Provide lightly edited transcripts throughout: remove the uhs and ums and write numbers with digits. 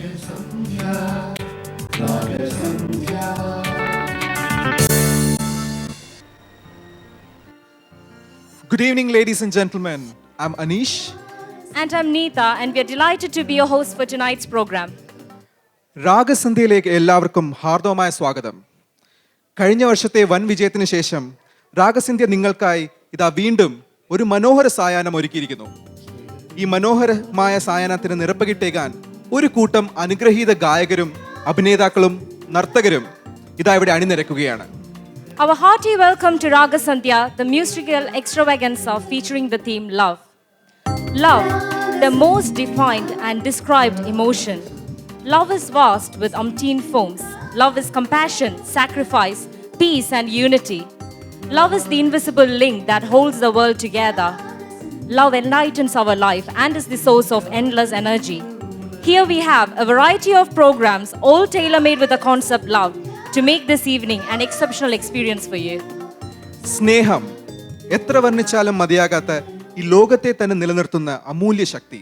Good evening, ladies and gentlemen. I'm Anish. And I'm Neeta, and we are delighted to be your host for tonight's program. രാഗസന്ധ്യയിലേക്ക് എല്ലാവർക്കും ഹാർദവമായ സ്വാഗതം. കഴിഞ്ഞ വർഷത്തെ വൻ വിജയത്തിന് ശേഷം രാഗസന്ധ്യ നിങ്ങൾക്കായി ഇതാ വീണ്ടും ഒരു മനോഹര സായാഹ്നം ഒരുക്കിയിരിക്കുന്നു. ഈ മനോഹരമായ സായാഹ്നത്തിന് നിറപ്പകിട്ടേകാൻ ഒരു കൂട്ടം അനുഗ്രഹീത ഗായകരും അഭിനേതാക്കളും നർത്തകരും ഇതാ ഇവിടെ അണിനിരക്കുകയാണ്. Our hearty welcome to Raga Sandhya, the musical extravaganza featuring the theme Love. Love, the most defined and described emotion. Love is vast with umpteen forms. Love is compassion, sacrifice, peace and unity. Love is the invisible link that holds the world together. Love enlightens our life and is the source of endless energy. Here we have a variety of programs, all tailor-made with the concept love, to make this evening an exceptional experience for you. സ്നേഹം എത്ര വർണ്ണിച്ചാലും മതിയാകാത്ത ഈ ലോകത്തെ തന്നെ നിലനിർത്തുന്ന അമൂല്യ ശക്തി.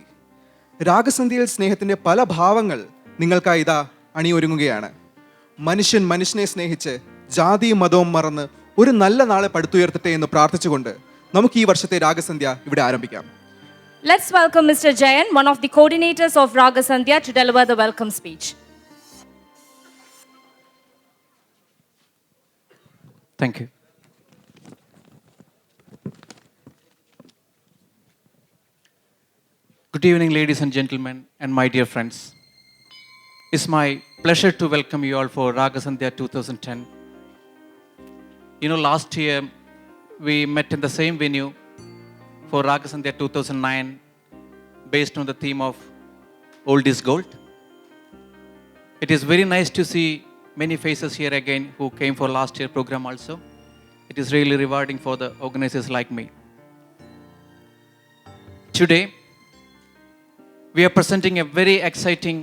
രാഗസന്ധ്യയിൽ സ്നേഹത്തിന്റെ പല ഭാവങ്ങൾ നിങ്ങൾക്കായി ഇതാ അണിയൊരുങ്ങുകയാണ്. മനുഷ്യൻ മനുഷ്യനെ സ്നേഹിച്ച് ജാതിയും മതവും മറന്ന് ഒരു നല്ല നാളെ പടുത്തുയർത്തട്ടെ എന്ന് പ്രാർത്ഥിച്ചുകൊണ്ട് നമുക്ക് ഈ വർഷത്തെ രാഗസന്ധ്യ ഇവിടെ ആരംഭിക്കാം. Let's welcome Mr. Jayan, one of the coordinators of Raga Sandhya, to deliver the welcome speech. Thank you. Good evening, ladies and gentlemen, and my dear friends. It's my pleasure to welcome you all for Raga Sandhya 2010. You know, last year we met in the same venue for Raga Sandhya 2009 based on the theme of Old is Gold. It is very nice to see many faces here again who came for last year program also. It is really rewarding for the organizers like me. Today, we are presenting a very exciting,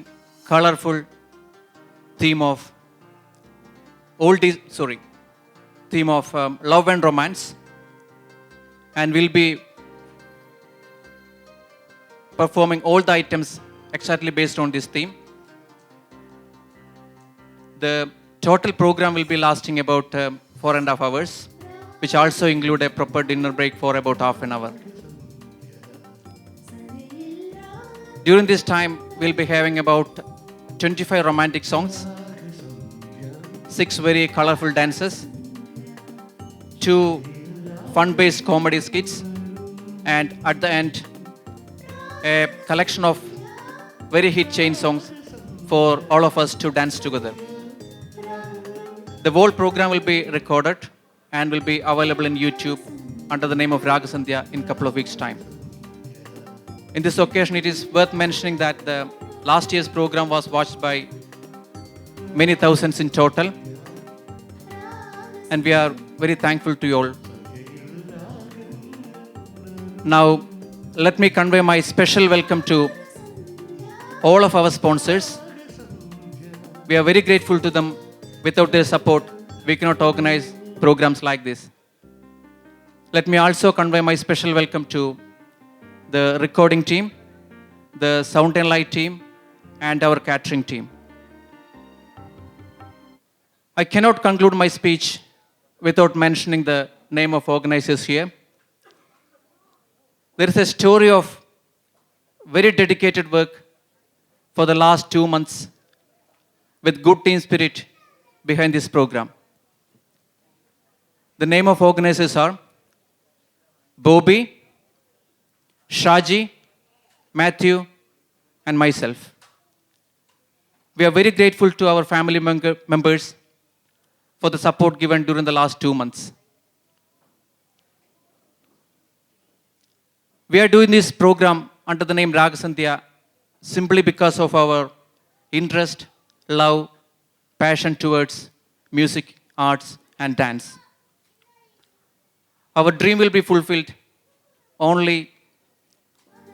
colorful theme of love and romance, and we'll be performing all the items exactly based on this theme. The total program will be lasting about 4.5 hours, which also include a proper dinner break for about half an hour. During this time, we'll be having about 25 romantic songs, 6 very colorful dances, 2 fun-based comedy skits, and at the end, a collection of very hit chain songs for all of us to dance together. The whole program will be recorded and will be available in YouTube under the name of Raga Sandhya in a couple of weeks' time. In this occasion, it is worth mentioning that the last year's program was watched by many thousands in total, and we are very thankful to you all. Now, let me convey my special welcome to all of our sponsors. We are very grateful to them. Without their support, we cannot organize programs like this. Let me also convey my special welcome to the recording team, the sound and light team, and our catering team. I cannot conclude my speech without mentioning the name of organizers here. There is a story of very dedicated work for the last 2 months with good team spirit behind this program. The name of organizers are Bobby, Shaji, Matthew, and myself. We are very grateful to our family members for the support given during the last 2 months. We are doing this program under the name Raga Sandhya simply because of our interest, love, passion towards music, arts, and dance. Our dream will be fulfilled only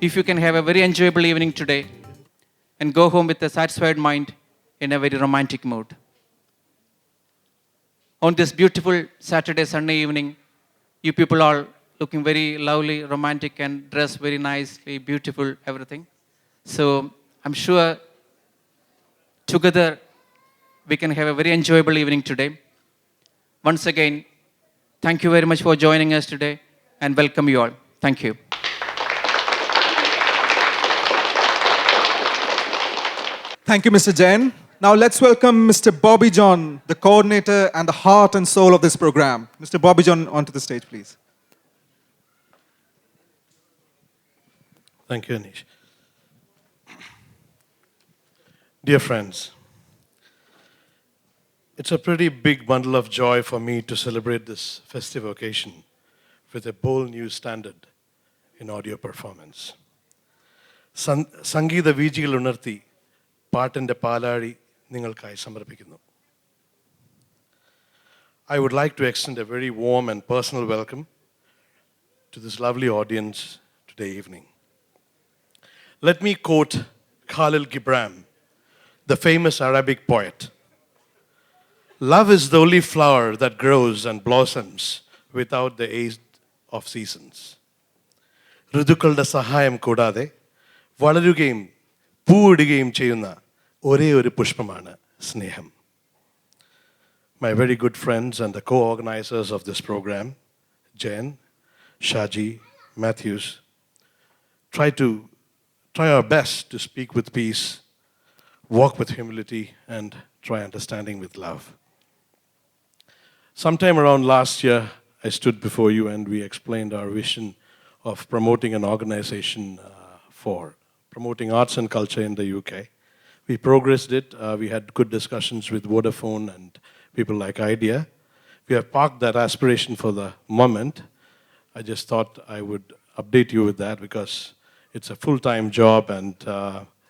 if you can have a very enjoyable evening today and go home with a satisfied mind in a very romantic mood. On this beautiful Saturday, Sunday evening, you people are looking very lovely, romantic, and dressed very nicely, beautiful, everything. So I'm sure together we can have a very enjoyable evening today. Once again, thank you very much for joining us today and welcome you all. Thank you. Thank you, Mr. Jain. Now let's welcome Mr. Bobby John, the coordinator and the heart and soul of this program. Mr. Bobby John, onto the stage, please. Thank you, Anish. Dear friends, it's a pretty big bundle of joy for me to celebrate this festive occasion with a bold new standard in audio performance. Sangeetha Veejiyil Unarthi, പാട്ടിൻ്റെ പാലാഴി നിങ്ങൾക്കായി സമർപ്പിക്കുന്നു. I would like to extend a very warm and personal welcome to this lovely audience today evening. Let me quote Khalil Gibran, the famous Arabic poet. Love is the only flower that grows and blossoms without the aid of seasons. ഋതുക്കളുടെ സഹായം കൂടാതെ വളരുകയും പൂവിടുകയും ചെയ്യുന്ന ഒരേ ഒരു പുഷ്പമാണ് സ്നേഹം. My very good friends and the co-organizers of this program, Jain, Shaji, Matthews, try our best to speak with peace, walk with humility, and try understanding with love. Sometime around last year, I stood before you and we explained our vision of promoting an organization for promoting arts and culture in the UK. We progressed it. We had good discussions with Vodafone and people like Idea. We have parked that aspiration for the moment. I just thought I would update you with that because it's a full-time job and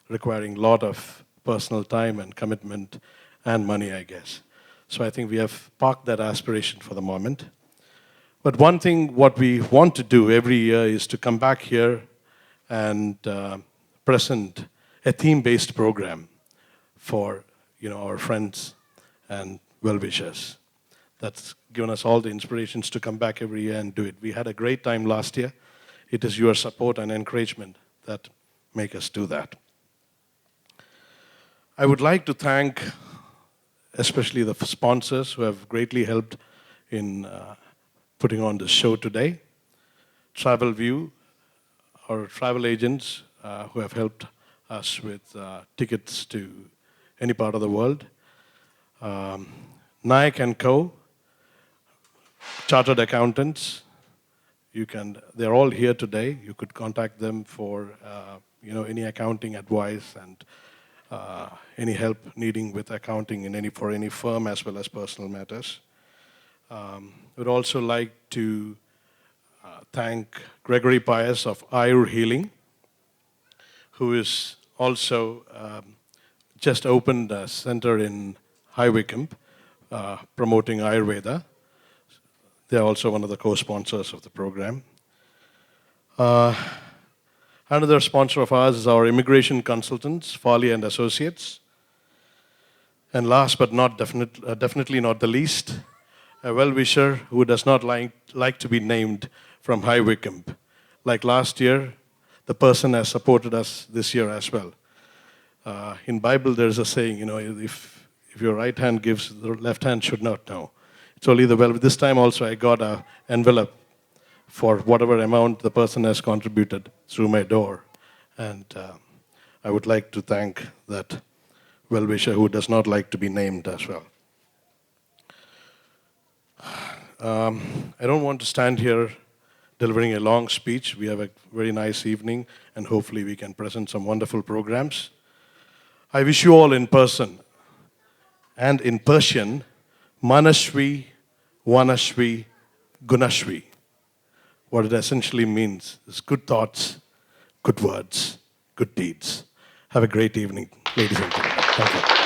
requiring a lot of personal time and commitment and money, I guess. So I think we have parked that aspiration for the moment. But one thing what we want to do every year is to come back here and present a theme-based program for our friends and well-wishers. That's given us all the inspirations to come back every year and do it. We had a great time last year. It is your support and encouragement that make us do that. I would like to thank especially the sponsors who have greatly helped in putting on this show today. TravelView, our travel agents who have helped us with tickets to any part of the world. Nayak & Co., chartered accountants. They're all here today. You could contact them for any accounting advice and any help needing with accounting for any firm as well as personal matters. Would also like to thank Gregory Pius of Ayur Healing, who is also just opened a center in High Wycombe promoting Ayurveda. They're also one of the co-sponsors of the program. Another sponsor of ours is our immigration consultants, Farley and Associates. And last but definitely not the least, a well-wisher who does not like to be named from High Wycombe. Like last year, the person has supported us this year as well. In Bible, there's a saying, if your right hand gives, the left hand should not know. It's only this time also I got an envelope for whatever amount the person has contributed through my door. And I would like to thank that well-wisher who does not like to be named as well. I don't want to stand here delivering a long speech. We have a very nice evening and hopefully we can present some wonderful programs. I wish you all in person and in Persian, Manashvi, Vanashvi, Gunashvi. What it essentially means is good thoughts, good words, good deeds. Have a great evening, ladies and gentlemen. Thank you.